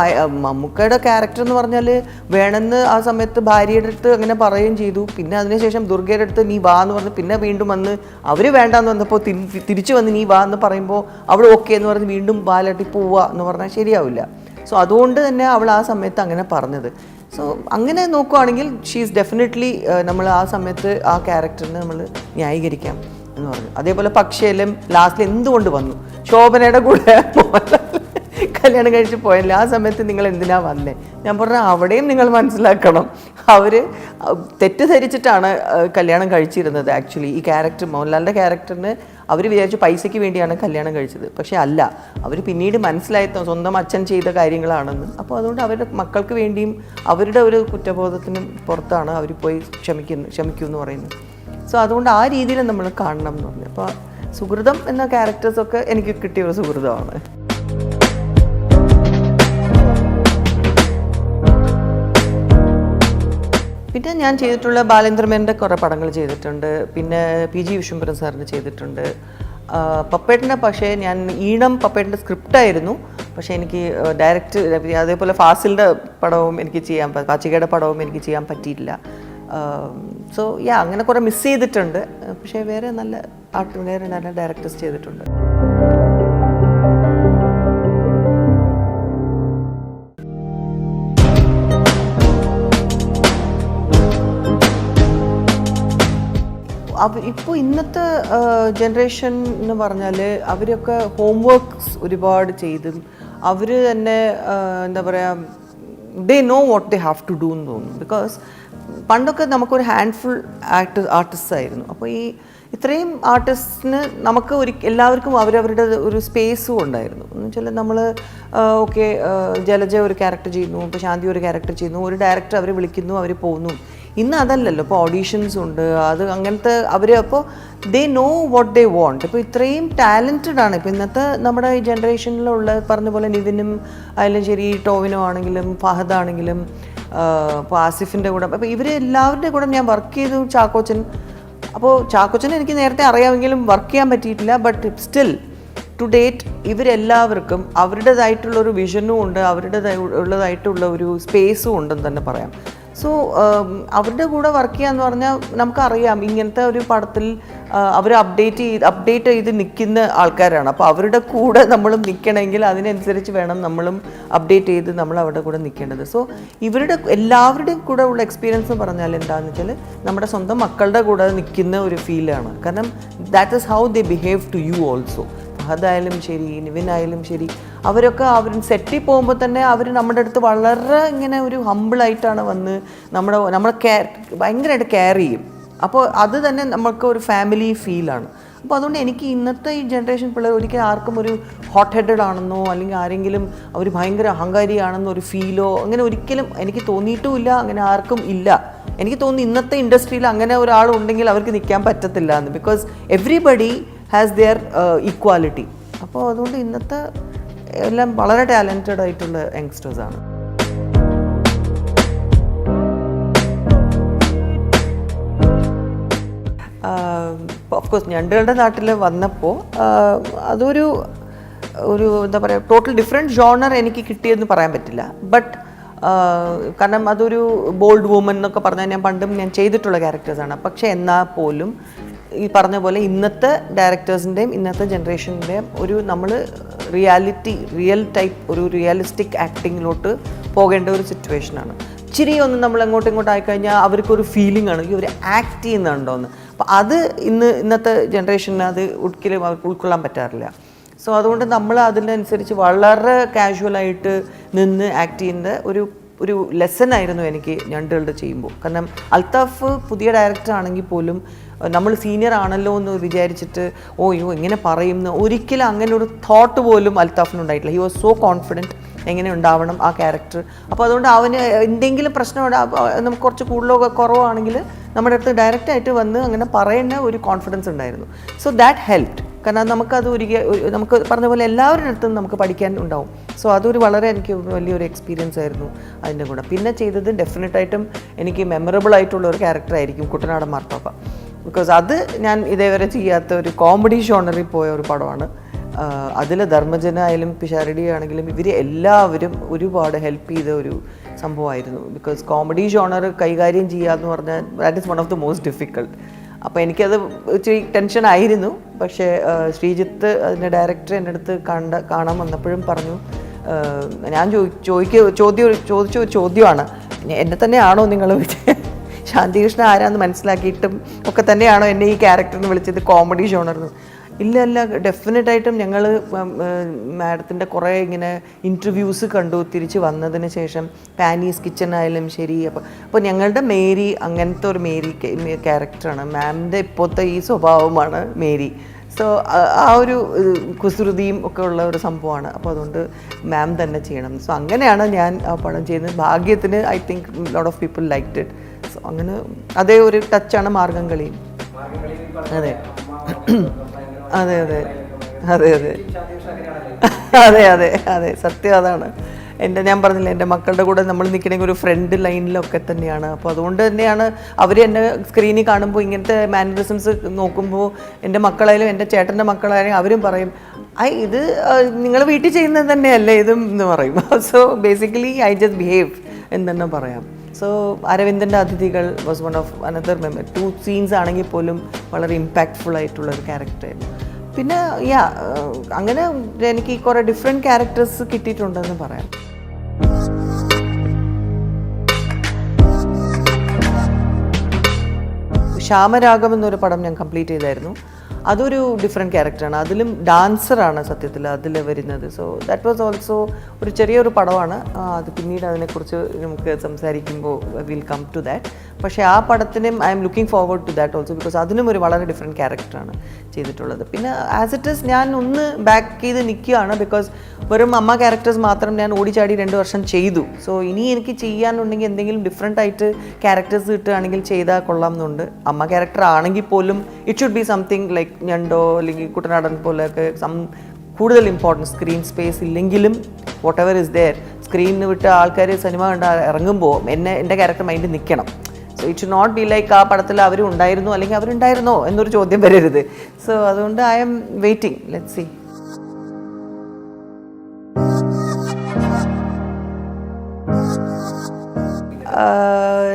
മമ്മൂക്കയുടെ ക്യാരക്ടർ എന്ന് പറഞ്ഞാൽ വേണമെന്ന് ആ സമയത്ത് ഭാര്യയുടെ അടുത്ത് അങ്ങനെ പറയുകയും ചെയ്തു. പിന്നെ അതിനുശേഷം ദുർഗയുടെ അടുത്ത് നീ വാ എന്ന് പറഞ്ഞ് പിന്നെ വീണ്ടും വന്ന് അവർ വേണ്ടാന്ന് വന്നപ്പോൾ തിരിച്ചു വന്ന് നീ വാ എന്ന് പറയുമ്പോൾ അവൾ ഓക്കെ എന്ന് പറഞ്ഞ് വീണ്ടും ബാലട്ടി പോവുക എന്ന് പറഞ്ഞാൽ ശരിയാവില്ല. സോ അതുകൊണ്ട് തന്നെ അവൾ ആ സമയത്ത് അങ്ങനെ പറഞ്ഞത്. സോ അങ്ങനെ നോക്കുവാണെങ്കിൽ ഷീസ് ഡെഫിനറ്റ്ലി നമ്മൾ ആ സമയത്ത് ആ ക്യാരക്ടറിനെ നമ്മൾ ന്യായീകരിക്കാം എന്ന് പറഞ്ഞു. അതേപോലെ പക്ഷേലും ലാസ്റ്റിൽ എന്തുകൊണ്ട് വന്നു ശോഭനയുടെ കൂടെ കല്യാണം കഴിച്ച് പോയല്ലേ, ആ സമയത്ത് നിങ്ങൾ എന്തിനാ വന്നേ? ഞാൻ പറഞ്ഞു അവിടെയും നിങ്ങൾ മനസ്സിലാക്കണം, അവർ തെറ്റിദ്ധരിച്ചിട്ടാണ് കല്യാണം കഴിച്ചിരുന്നത്. ആക്ച്വലി ഈ ക്യാരക്ടർ മോഹൻലാലിൻ്റെ ക്യാരക്ടറിന് അവർ വിചാരിച്ചു പൈസയ്ക്ക് വേണ്ടിയാണ് കല്യാണം കഴിച്ചത്. പക്ഷേ അല്ല, അവർ പിന്നീട് മനസ്സിലായി സ്വന്തം അച്ഛൻ ചെയ്ത കാര്യങ്ങളാണെന്ന്. അപ്പോൾ അതുകൊണ്ട് അവരുടെ മക്കൾക്ക് വേണ്ടിയും അവരുടെ ഒരു കുറ്റബോധത്തിന് പുറത്താണ് അവർ പോയി ക്ഷമിക്കൂ എന്ന് പറയുന്നത്. സോ അതുകൊണ്ട് ആ രീതിയിൽ നമ്മൾ കാണണം എന്ന് പറഞ്ഞു. അപ്പോൾ സുഹൃതം എന്ന ക്യാരക്ടേഴ്സൊക്കെ എനിക്ക് കിട്ടിയ ഒരു സുഹൃതമാണ്. പിന്നെ ഞാൻ ചെയ്തിട്ടുള്ള ബാലേന്ദ്രമേനൻ്റെ കുറേ പടങ്ങൾ ചെയ്തിട്ടുണ്ട്. പിന്നെ PG വിശ്വംഭരൻ സാറിന് ചെയ്തിട്ടുണ്ട്. പപ്പേട്ടൻ്റെ പക്ഷേ ഞാൻ ഈണം പപ്പേട്ടൻ്റെ സ്ക്രിപ്റ്റായിരുന്നു. പക്ഷേ എനിക്ക് ഡയറക്റ്റ് അതേപോലെ ഫാസിലിൻ്റെ പടവും എനിക്ക് പാച്ചികയുടെ പടവും എനിക്ക് ചെയ്യാൻ പറ്റിയിട്ടില്ല. സോ അങ്ങനെ കുറേ മിസ് ചെയ്തിട്ടുണ്ട്. പക്ഷേ വേറെ നല്ല ഡയറക്ടേഴ്സ് ചെയ്തിട്ടുണ്ട്. ഇപ്പോൾ ഇന്നത്തെ ജനറേഷൻ എന്ന് പറഞ്ഞാൽ അവരൊക്കെ ഹോംവർക്ക്സ് ഒരുപാട് ചെയ്തും അവർ തന്നെ എന്താ പറയുക, they know what they have to do എന്ന് തോന്നുന്നു. ബിക്കോസ് പണ്ടൊക്കെ നമുക്കൊരു ഹാൻഡ്ഫുൾ ആർട്ടിസ്റ്റ് ആയിരുന്നു. അപ്പോൾ ഇത്രയും ആർട്ടിസ്റ്റിന് നമുക്ക് എല്ലാവർക്കും അവരവരുടെ ഒരു സ്പേസും ഉണ്ടായിരുന്നു. എന്ന് വെച്ചാൽ നമ്മൾ ഓക്കെ ജലജ ഒരു ക്യാരക്ടർ ചെയ്യുന്നു, ഇപ്പോൾ ശാന്തി ഒരു ക്യാരക്ടർ ചെയ്യുന്നു, ഒരു ഡയറക്ടർ അവർ വിളിക്കുന്നു, അവർ പോകുന്നു. ഇന്ന് അതല്ലല്ലോ, ഇപ്പോൾ ഓഡീഷൻസ് ഉണ്ട്, അത് അങ്ങനത്തെ അപ്പോൾ they know what they want. ഇപ്പോൾ ഇത്രയും ടാലൻറ്റഡ് ആണ് ഇപ്പോൾ ഇന്നത്തെ നമ്മുടെ ഈ ജനറേഷനിലുള്ള പറഞ്ഞ പോലെ നിവിനും ആയാലും ശരി, ടോവിനോ ആണെങ്കിലും ഫഹദാണെങ്കിലും ഇപ്പോൾ ആസിഫിൻ്റെ കൂടെ, അപ്പോൾ ഇവരെല്ലാവരുടെ കൂടെ ഞാൻ വർക്ക് ചെയ്തു. ചാക്കോച്ചൻ, അപ്പോൾ ചാക്കോച്ചനെ എനിക്ക് നേരത്തെ അറിയാമെങ്കിലും വർക്ക് ചെയ്യാൻ പറ്റിയിട്ടില്ല. ബട്ട് സ്റ്റിൽ ടു ഡേറ്റ് ഇവരെല്ലാവർക്കും അവരുടേതായിട്ടുള്ളൊരു വിഷനും ഉണ്ട്, അവരുടേതായിട്ടുള്ള ഒരു സ്പേസും ഉണ്ടെന്ന് തന്നെ പറയാം. സോ അവരുടെ കൂടെ വർക്ക് ചെയ്യാന്ന് പറഞ്ഞാൽ നമുക്കറിയാം ഇങ്ങനത്തെ ഒരു പടത്തിൽ അവർ അപ്ഡേറ്റ് ചെയ്ത് നിൽക്കുന്ന ആൾക്കാരാണ്. അപ്പോൾ അവരുടെ കൂടെ നമ്മളും നിൽക്കണമെങ്കിൽ അതിനനുസരിച്ച് വേണം നമ്മളും അപ്ഡേറ്റ് ചെയ്ത് നമ്മൾ അവരുടെ കൂടെ നിൽക്കേണ്ടത്. സോ ഇവരുടെ എല്ലാവരുടെയും കൂടെ ഉള്ള എക്സ്പീരിയൻസ് എന്ന് പറഞ്ഞാൽ എന്താണെന്ന് വെച്ചാൽ നമ്മുടെ സ്വന്തം മക്കളുടെ കൂടെ നിൽക്കുന്ന ഒരു ഫീലാണ്. കാരണം that is how they behave to you also. ഫഹദായാലും ശരി, നിവിനായാലും ശരി, അവരൊക്കെ അവർ സെറ്റിൽ പോകുമ്പോൾ തന്നെ അവർ നമ്മുടെ അടുത്ത് വളരെ ഇങ്ങനെ ഒരു ഹമ്പിളായിട്ടാണ് വന്ന് നമ്മളെ ഭയങ്കരമായിട്ട് കെയർ ചെയ്യും. അപ്പോൾ അത് തന്നെ നമുക്ക് ഒരു ഫാമിലി ഫീലാണ്. അപ്പോൾ അതുകൊണ്ട് എനിക്ക് ഇന്നത്തെ ഈ ജനറേഷൻ പിള്ളേർ ഒരിക്കലും ആർക്കും ഒരു ഹോട്ട് ഹെഡഡ് ആണെന്നോ അല്ലെങ്കിൽ ആരെങ്കിലും അവർ ഭയങ്കര അഹങ്കാരിയാണെന്നോ ഒരു ഫീലോ അങ്ങനെ ഒരിക്കലും എനിക്ക് തോന്നിയിട്ടുമില്ല. അങ്ങനെ ആർക്കും ഇല്ല. എനിക്ക് തോന്നുന്നു ഇന്നത്തെ ഇൻഡസ്ട്രിയിൽ അങ്ങനെ ഒരാളുണ്ടെങ്കിൽ അവർക്ക് നിൽക്കാൻ പറ്റത്തില്ല എന്ന്. Because everybody has their equality. അപ്പോൾ അതുകൊണ്ട് ഇന്നത്തെ എല്ലാം വളരെ ടാലൻറ്റഡ് ആയിട്ടുള്ള യങ്സ്റ്റേഴ്സാണ്. ഓഫ്കോഴ്സ് ഞണ്ടുകളുടെ നാട്ടിൽ വന്നപ്പോൾ അതൊരു എന്താ പറയുക, ടോട്ടൽ ഡിഫറെൻറ്റ് ജോണർ എനിക്ക് കിട്ടിയെന്ന് പറയാൻ പറ്റില്ല. ബട്ട് കാരണം അതൊരു ബോൾഡ് വുമൻ എന്നൊക്കെ പറഞ്ഞാൽ ഞാൻ ചെയ്തിട്ടുള്ള ക്യാരക്ടേഴ്സാണ്. പക്ഷേ എന്നാൽ പോലും ഈ പറഞ്ഞ പോലെ ഇന്നത്തെ ഡയറക്ടേഴ്സിൻ്റെയും ഇന്നത്തെ ജനറേഷൻ്റെയും ഒരു നമ്മൾ റിയൽ ടൈപ്പ് ഒരു റിയലിസ്റ്റിക് ആക്ടിങ്ങിലോട്ട് പോകേണ്ട ഒരു സിറ്റുവേഷനാണ്. ഇച്ചിരി ഒന്ന് നമ്മൾ ഇങ്ങോട്ടും ആയിക്കഴിഞ്ഞാൽ അവർക്കൊരു ഫീലിംഗ് ആണ് ഈ ഒരു ആക്ട് ചെയ്യുന്നുണ്ടോയെന്ന്. അപ്പോൾ അത് ഇന്നത്തെ ജനറേഷന് അത് ഒരിക്കലും അവർക്ക് ഉൾക്കൊള്ളാൻ പറ്റാറില്ല. സോ അതുകൊണ്ട് നമ്മൾ അതിനനുസരിച്ച് വളരെ കാഷ്വലായിട്ട് നിന്ന് ആക്ട് ചെയ്യുന്ന ഒരു ലെസൺ ആയിരുന്നു എനിക്ക് ഞണ്ടുകളുടെ ചെയ്യുമ്പോൾ. കാരണം അൽത്താഫ് പുതിയ ഡയറക്ടർ ആണെങ്കിൽ പോലും നമ്മൾ സീനിയർ ആണല്ലോ എന്ന് വിചാരിച്ചിട്ട് അയ്യോ എങ്ങനെ പറയുമെന്ന് ഒരിക്കലും അങ്ങനെ ഒരു തോട്ട് പോലും അൽത്താഫിനുണ്ടായിട്ടില്ല. ഹി വാസ് സോ കോൺഫിഡൻറ്റ് എങ്ങനെ ഉണ്ടാവണം ആ ക്യാരക്ടർ. അപ്പോൾ അതുകൊണ്ട് അവന് എന്തെങ്കിലും പ്രശ്നം നമുക്ക് കുറച്ച് കൂടുതലോ കുറവാണെങ്കിൽ നമ്മുടെ അടുത്ത് ഡയറക്റ്റായിട്ട് വന്ന് അങ്ങനെ പറയുന്ന ഒരു കോൺഫിഡൻസ് ഉണ്ടായിരുന്നു. So that helped. കാരണം നമുക്കത് നമുക്ക് പറഞ്ഞ പോലെ എല്ലാവരുടെ അടുത്തും നമുക്ക് പഠിക്കാൻ ഉണ്ടാവും. സോ അതൊരു വളരെ എനിക്ക് വലിയൊരു എക്സ്പീരിയൻസ് ആയിരുന്നു അതിൻ്റെ കൂടെ. പിന്നെ ചെയ്തത് ഡെഫിനറ്റായിട്ടും എനിക്ക് മെമ്മറബിൾ ആയിട്ടുള്ള ഒരു ക്യാരക്ടറായിരിക്കും കുട്ടനാടൻ മാർപ്പാപ്പ. ബിക്കോസ് അത് ഞാൻ ഇതേവരെ ചെയ്യാത്ത ഒരു കോമഡി ഷോണറിൽ പോയ ഒരു പടമാണ്. അതിൽ ധർമ്മജന ആയാലും പിഷാരടി ആണെങ്കിലും ഇവർ എല്ലാവരും ഒരുപാട് ഹെൽപ്പ് ചെയ്ത ഒരു സംഭവമായിരുന്നു. ബിക്കോസ് കോമഡി ഷോണർ കൈകാര്യം ചെയ്യുക എന്ന് പറഞ്ഞാൽ that is one of the most difficult. അപ്പോൾ എനിക്കത് ഇച്ചിരി ടെൻഷൻ ആയിരുന്നു. പക്ഷേ ശ്രീജിത്ത് അതിൻ്റെ ഡയറക്ടർ എൻ്റെ അടുത്ത് കാണാൻ വന്നപ്പോഴും പറഞ്ഞു, ഞാൻ ചോദിച്ച ഒരു ചോദ്യമാണ്, എന്നെ തന്നെയാണോ നിങ്ങൾ ശാന്തികൃഷ്ണൻ ആരാന്ന് മനസ്സിലാക്കിയിട്ടും ഒക്കെ തന്നെയാണോ എന്നെ ഈ ക്യാരക്ടറിന് വിളിച്ചത് കോമഡി ഷോണർന്ന്? ഇല്ല, ഡെഫിനറ്റായിട്ടും ഞങ്ങൾ മാഡത്തിൻ്റെ കുറേ ഇങ്ങനെ ഇൻ്റർവ്യൂസ് കണ്ടു തിരിച്ച് വന്നതിന് ശേഷം. പാനീസ് കിച്ചൺ ആയാലും ശരി. അപ്പോൾ ഞങ്ങളുടെ മേരി അങ്ങനത്തെ ഒരു ക്യാരക്ടറാണ്. മാമിൻ്റെ ഇപ്പോഴത്തെ ഈ സ്വഭാവമാണ് മേരി. സോ ആ ഒരു കുസൃതിയും ഒക്കെ ഉള്ള ഒരു സംഭവമാണ്. അപ്പോൾ അതുകൊണ്ട് മാം തന്നെ ചെയ്യണം. സോ അങ്ങനെയാണ് ഞാൻ ആ പടം ചെയ്യുന്നത്. ഭാഗ്യത്തിന് I think lot of people liked it. So അങ്ങനെ അതേ ഒരു ടച്ചാണ് മാർഗം കളിയും. അതെ അതെ അതെ അതെ അതെ അതെ അതെ അതെ സത്യം അതാണ്. ഞാൻ പറഞ്ഞില്ല, എൻ്റെ മക്കളുടെ കൂടെ നമ്മൾ നിൽക്കണമെങ്കിൽ ഒരു ഫ്രണ്ട് ലൈനിലൊക്കെ തന്നെയാണ്. അപ്പോൾ അതുകൊണ്ട് തന്നെയാണ് അവർ എന്നെ സ്ക്രീനിൽ കാണുമ്പോൾ ഇങ്ങനത്തെ മാനറിസംസ് നോക്കുമ്പോൾ എൻ്റെ മക്കളായാലും എൻ്റെ ചേട്ടൻ്റെ മക്കളായാലും അവരും പറയും, ഇത് നിങ്ങൾ വീട്ടിൽ ചെയ്യുന്നത് തന്നെയല്ലേ ഇതും എന്ന് പറയും. So basically I just behave എന്ന് തന്നെ പറയാം. സോ അരവിന്ദൻ്റെ അതിഥികൾ was one of another memory. 2 scenes ആണെങ്കിൽ പോലും വളരെ ഇമ്പാക്റ്റ്ഫുൾ ആയിട്ടുള്ളൊരു ക്യാരക്ടറായിരുന്നു. പിന്നെ അങ്ങനെ എനിക്ക് കുറേ ഡിഫറെൻറ്റ് ക്യാരക്ടേഴ്സ് കിട്ടിയിട്ടുണ്ടെന്ന് പറയാം. ശ്യാമരാഗം എന്നൊരു പടം ഞാൻ കംപ്ലീറ്റ് ചെയ്തായിരുന്നു. അതൊരു ഡിഫറെൻറ്റ് ക്യാരക്ടറാണ്. അതിലും ഡാൻസറാണ് സത്യത്തിൽ അതിൽ വരുന്നത്. സോ ദാറ്റ് വാസ് ഓൾസോ ഒരു ചെറിയൊരു പടമാണ്. അത് പിന്നീട് അതിനെക്കുറിച്ച് നമുക്ക് സംസാരിക്കുമ്പോൾ വിൽ കം ടു ദാറ്റ്. പക്ഷേ ആ പടത്തിനും I am looking forward to that also. Because അതിനും ഒരു വളരെ ഡിഫറെൻറ്റ് ക്യാരക്ടറാണ് ചെയ്തിട്ടുള്ളത്. പിന്നെ ആസ് ഇറ്റ് ഈസ് ഞാൻ ഒന്ന് ബാക്ക് ചെയ്ത് നിൽക്കുകയാണ്. ബിക്കോസ് വെറും അമ്മ ക്യാരക്ടേഴ്സ് മാത്രം ഞാൻ ഓടിച്ചാടി 2 വർഷം ചെയ്തു. സോ ഇനി എനിക്ക് ചെയ്യാനുണ്ടെങ്കിൽ എന്തെങ്കിലും ഡിഫറെൻ്റ് ആയിട്ട് ക്യാരക്ടേഴ്സ് കിട്ടുകയാണെങ്കിൽ ചെയ്താൽ കൊള്ളാം എന്നുണ്ട്. അമ്മ ക്യാരക്ടർ ആണെങ്കിൽ പോലും it should be something like ഞണ്ടോ അല്ലെങ്കിൽ കുട്ടനാടൻ പോലെയൊക്കെ കൂടുതൽ ഇമ്പോർട്ടൻറ്റ് സ്ക്രീൻ സ്പേസ് ഇല്ലെങ്കിലും വാട്ട് എവർ ഇസ് ദെയർ സ്ക്രീനിന് വിട്ട് ആൾക്കാർ സിനിമ കണ്ട് ഇറങ്ങുമ്പോൾ എൻ്റെ ക്യാരക്ടർ മൈൻഡിൽ നിൽക്കണം. So it should not be like ആ പടത്തിൽ അവരും ഉണ്ടായിരുന്നോ അല്ലെങ്കിൽ അവരുണ്ടായിരുന്നോ എന്നൊരു ചോദ്യം വരരുത്. സോ അതുകൊണ്ട് I'm waiting. Let's see.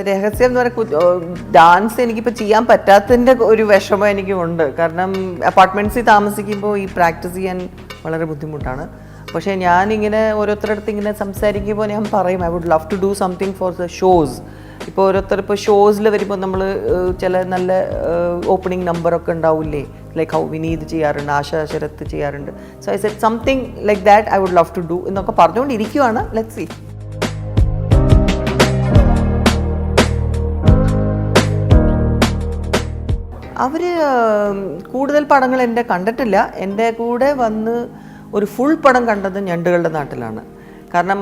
രഹസ്യം എന്ന് പറയുന്നത് ഡാൻസ് എനിക്കിപ്പോൾ ചെയ്യാൻ പറ്റാത്തതിൻ്റെ ഒരു വിഷമം എനിക്കുണ്ട്. കാരണം അപ്പാർട്ട്മെൻറ്റ്സിൽ താമസിക്കുമ്പോൾ ഈ പ്രാക്ടീസ് ചെയ്യാൻ വളരെ ബുദ്ധിമുട്ടാണ്. പക്ഷേ ഞാനിങ്ങനെ ഓരോരുത്തരടുത്ത് ഇങ്ങനെ സംസാരിക്കുമ്പോൾ ഞാൻ പറയും I would love to do something for the shows. ഇപ്പോൾ ഓരോരുത്തർ ഇപ്പോൾ ഷോസിൽ വരുമ്പോൾ നമ്മൾ ചില നല്ല ഓപ്പണിംഗ് നമ്പറൊക്കെ ഉണ്ടാവില്ലേ, ലൈക്ക് ഹൗ വിനീത് ചെയ്യാറുണ്ട്, ആശാ ശരത്ത് ചെയ്യാറുണ്ട്. So I said something like that I would love to do എന്നൊക്കെ പറഞ്ഞുകൊണ്ടിരിക്കുവാണ്. Let's see. അവർ കൂടുതൽ പടങ്ങൾ എൻ്റെ കണ്ടിട്ടില്ല. എൻ്റെ കൂടെ വന്ന് ഒരു ഫുൾ പടം കണ്ടത് ഞണ്ടുകളുടെ നാട്ടിലാണ്. കാരണം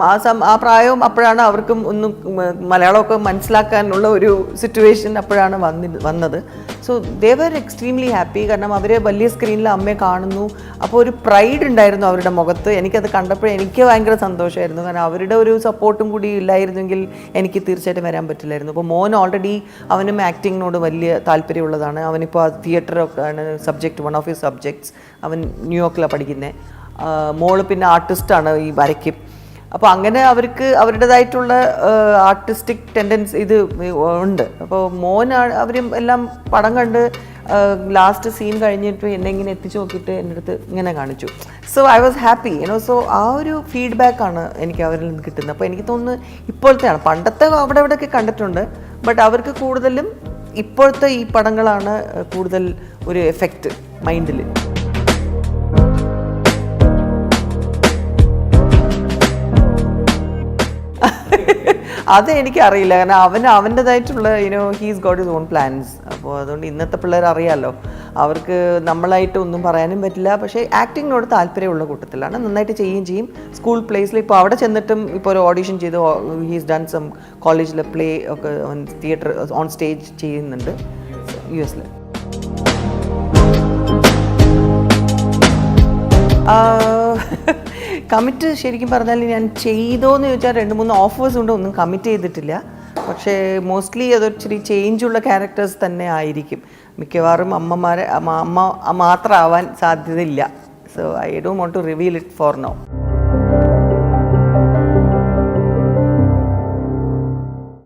ആ പ്രായവും അപ്പോഴാണ് അവർക്കും ഒന്നും മലയാളമൊക്കെ മനസ്സിലാക്കാനുള്ള ഒരു സിറ്റുവേഷൻ അപ്പോഴാണ് വന്നത്. So they were extremely happy. കാരണം അവർ വലിയ സ്ക്രീനിൽ അമ്മയെ കാണുന്നു. അപ്പോൾ ഒരു പ്രൈഡ് ഉണ്ടായിരുന്നു അവരുടെ മുഖത്ത്. എനിക്കത് കണ്ടപ്പോൾ എനിക്ക് ഭയങ്കര സന്തോഷമായിരുന്നു. കാരണം അവരുടെ ഒരു സപ്പോർട്ടും കൂടി ഇല്ലായിരുന്നെങ്കിൽ എനിക്ക് തീർച്ചയായിട്ടും വരാൻ പറ്റില്ലായിരുന്നു. അപ്പോൾ മോൻ ഓൾറെഡി അവനും ആക്ടിങ്ങിനോട് വലിയ താല്പര്യമുള്ളതാണ്. അവനിപ്പോൾ ആ തിയേറ്ററൊക്കെ ആണ് subject, one of his subjects. അവൻ ന്യൂയോർക്കിലാണ് പഠിക്കുന്നത്. മോള് പിന്നെ ആർട്ടിസ്റ്റാണ്, ഈ വരയ്ക്കും. അപ്പോൾ അങ്ങനെ അവർക്ക് അവരുടേതായിട്ടുള്ള ആർട്ടിസ്റ്റിക് ടെൻഡൻസി ഇത് ഉണ്ട്. അപ്പോൾ അവരും എല്ലാം പടം കണ്ട് ലാസ്റ്റ് സീൻ കഴിഞ്ഞിട്ട് എന്നെ ഇങ്ങനെ എത്തിച്ചു നോക്കിയിട്ട് എൻ്റെ അടുത്ത് ഇങ്ങനെ കാണിച്ചു. So I was happy so ആ ഒരു ഫീഡ്ബാക്കാണ് എനിക്ക് അവരിൽ നിന്ന് കിട്ടുന്നത്. അപ്പോൾ എനിക്ക് തോന്നുന്നു ഇപ്പോഴത്തെയാണ്, പണ്ടത്തെ അവിടെ ഇവിടെയൊക്കെ കണ്ടിട്ടുണ്ട്, ബട്ട് അവർക്ക് കൂടുതലും ഇപ്പോഴത്തെ ഈ പടങ്ങളാണ് കൂടുതൽ ഒരു എഫക്റ്റ് മൈൻഡിൽ. അത് എനിക്കറിയില്ല. കാരണം അവൻ്റെതായിട്ടുള്ള he's got his own plans. അപ്പോൾ അതുകൊണ്ട് ഇന്നത്തെ പിള്ളേർ അറിയാമല്ലോ, അവർക്ക് നമ്മളായിട്ട് ഒന്നും പറയാനും പറ്റില്ല. പക്ഷേ ആക്ടിങ്ങിനോട് താല്പര്യമുള്ള കൂട്ടത്തിലാണ്, നന്നായിട്ട് ചെയ്യുകയും ചെയ്യും. സ്കൂൾ പ്ലേസിൽ ഇപ്പോൾ അവിടെ ചെന്നിട്ടും ഇപ്പോൾ ഒരു ഓഡിഷൻ ചെയ്ത് ഹീസ് ഡൺ സം കോളേജിലെ പ്ലേ ഒക്കെ തിയേറ്റർ ഓൺ സ്റ്റേജ് ചെയ്യുന്നുണ്ട് US. കമ്മിറ്റ് ശരിക്കും പറഞ്ഞാൽ ഞാൻ ചെയ്തോയെന്ന് ചോദിച്ചാൽ 2-3 ഓഫേഴ്സ് ഉണ്ട്, ഒന്നും കമ്മിറ്റ് ചെയ്തിട്ടില്ല. പക്ഷേ മോസ്റ്റ്ലി അതൊരിച്ചിരി ചേഞ്ചുള്ള ക്യാരക്ടേഴ്സ് തന്നെ ആയിരിക്കും. മിക്കവാറും അമ്മ മാത്രമാവാൻ സാധ്യതയില്ല. So I don't want to reveal it for now.